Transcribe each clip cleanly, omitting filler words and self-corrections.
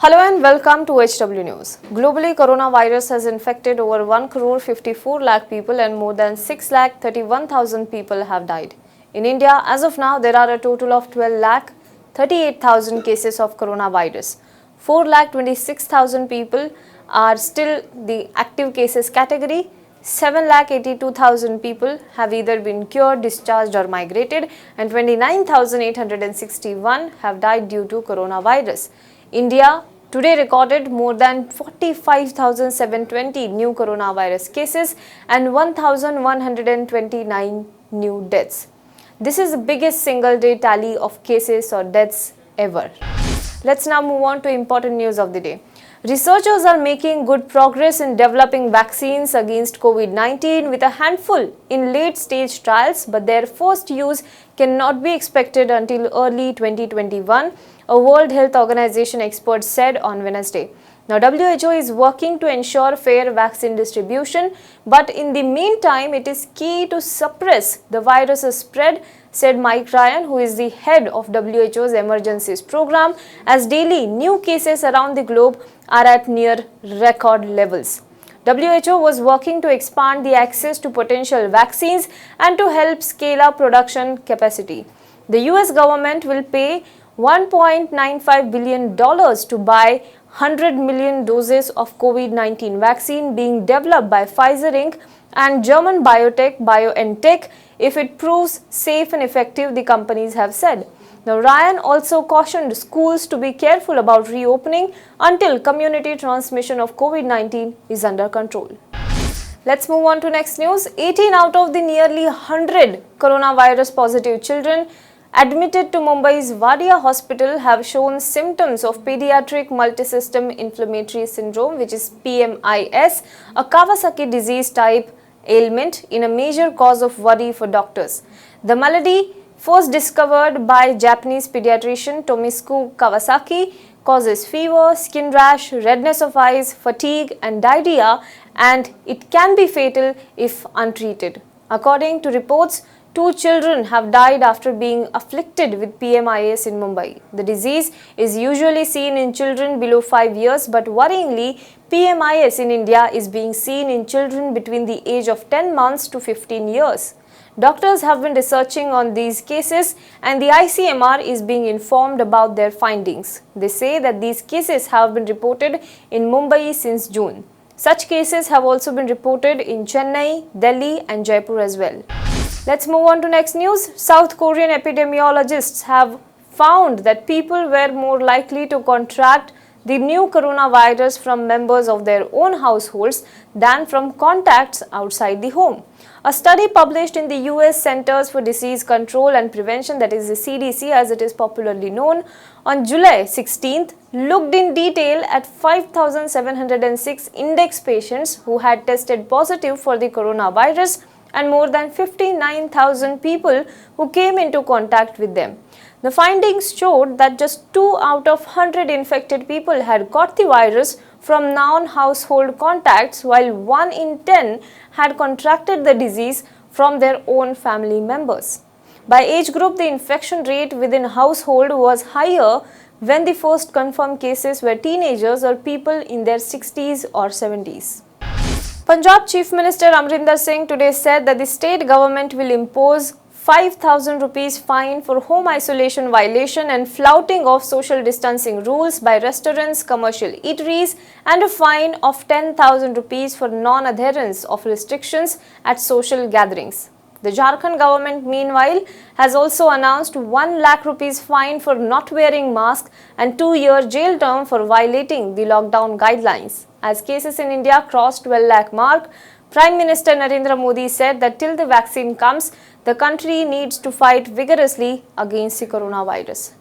Hello and welcome to HW News. Globally, coronavirus has infected over 1 crore 54 lakh people and more than 6 lakh 31,000 people have died. In India, as of now, there are a total of 12 lakh 38,000 cases of coronavirus. 4 lakh 26,000 people are still the active cases category. 7 lakh 82,000 people have either been cured, discharged or migrated, and 29,861 have died due to coronavirus. India today recorded more than 45,720 new coronavirus cases and 1,129 new deaths. This is the biggest single day tally of cases or deaths ever. Let's now move on to important news of the day. Researchers are making good progress in developing vaccines against COVID-19 with a handful in late-stage trials, but their first use cannot be expected until early 2021, a World Health Organization expert said on Wednesday. Now, WHO is working to ensure fair vaccine distribution, but in the meantime, it is key to suppress the virus's spread, said Mike Ryan, who is the head of WHO's emergencies program, as daily new cases around the globe are at near record levels. WHO was working to expand the access to potential vaccines and to help scale up production capacity. The US government will pay $1.95 billion to buy 100 million doses of COVID-19 vaccine being developed by Pfizer Inc. and German biotech BioNTech if it proves safe and effective, the companies have said. Now, Ryan also cautioned schools to be careful about reopening until community transmission of COVID-19 is under control. Let's move on to next news. 18 out of the nearly 100 coronavirus positive children admitted to Mumbai's Wadia Hospital have shown symptoms of pediatric multisystem inflammatory syndrome, which is PMIS, a Kawasaki disease type ailment in a major cause of worry for doctors. The malady, first discovered by Japanese pediatrician Tomisu Kawasaki, causes fever, skin rash, redness of eyes, fatigue and diarrhea, and it can be fatal if untreated. According to reports, 2 children have died after being afflicted with PMIS in Mumbai. The disease is usually seen in children below 5 years, but worryingly, PMIS in India is being seen in children between the age of 10 months to 15 years. Doctors have been researching on these cases and the ICMR is being informed about their findings. They say that these cases have been reported in Mumbai since June. Such cases have also been reported in Chennai, Delhi and Jaipur as well. Let's move on to next news. South Korean epidemiologists have found that people were more likely to contract the new coronavirus from members of their own households than from contacts outside the home. A study published in the US Centers for Disease Control and Prevention, that is the CDC as it is popularly known, on July 16th looked in detail at 5,706 index patients who had tested positive for the coronavirus and more than 59,000 people who came into contact with them. The findings showed that just 2 out of 100 infected people had got the virus from non-household contacts, while 1 in 10 had contracted the disease from their own family members. By age group, the infection rate within household was higher when the first confirmed cases were teenagers or people in their 60s or 70s. Punjab Chief Minister Amrinder Singh today said that the state government will impose 5,000 rupees fine for home isolation violation and flouting of social distancing rules by restaurants, commercial eateries, and a fine of 10,000 rupees for non-adherence of restrictions at social gatherings. The Jharkhand government, meanwhile, has also announced 1 lakh rupees fine for not wearing mask and 2-year jail term for violating the lockdown guidelines. As cases in India crossed 12 lakh mark, Prime Minister Narendra Modi said that till the vaccine comes, the country needs to fight vigorously against the coronavirus.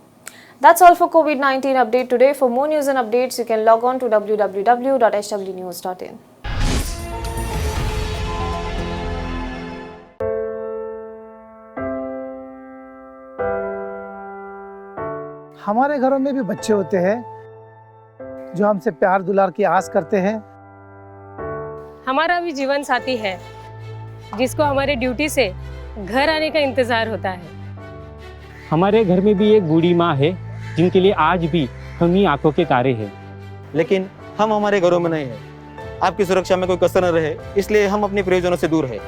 That's all for COVID-19 update today. For more news and updates, you can log on to www.hwnews.in. हमारे घरों में भी बच्चे होते हैं जो हमसे प्यार दुलार की आस करते हैं। हमारा भी जीवन साथी है जिसको हमारे ड्यूटी से घर आने का इंतजार होता है। हमारे घर में भी एक बूढ़ी माँ है जिनके लिए आज भी हम ही आंखों के तारे हैं। लेकिन हम हमारे घरों में नहीं है। आपकी सुरक्षा में कोई कसर न रहे, इसलिए हम अपने प्रियजनों से दूर है।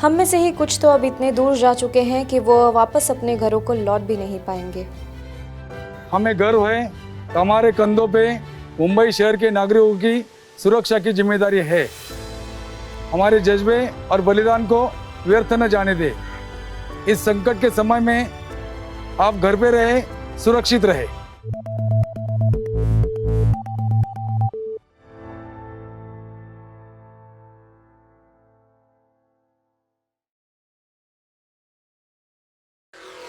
हम में से ही कुछ तो अब इतने दूर जा चुके हैं कि वो वापस अपने घरों को लौट भी नहीं पाएंगे। हमें गर्व है कि हमारे कंधों पे मुंबई शहर के नागरिकों की सुरक्षा की जिम्मेदारी है। हमारे जज्बे और बलिदान को व्यर्थ न जाने दे। इस संकट के समय में आप घर पे रहे, सुरक्षित रहे।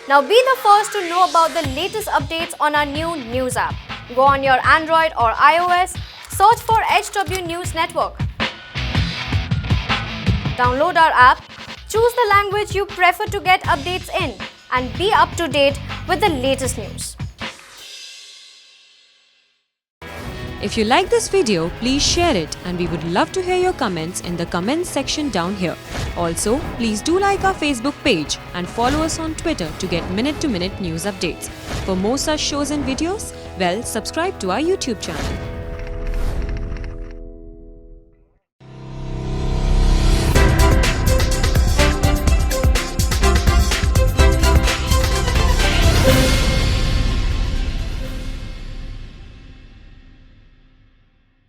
Now be the first to know about the latest updates on our new news app. Go on your Android or iOS, search for HW News Network. Download our app, choose the language you prefer to get updates in, and be up to date with the latest news. If you like this video, please share it and we would love to hear your comments in the comments section down here. Also, please do like our Facebook page and follow us on Twitter to get minute-to-minute news updates. For more such shows and videos, well, subscribe to our YouTube channel.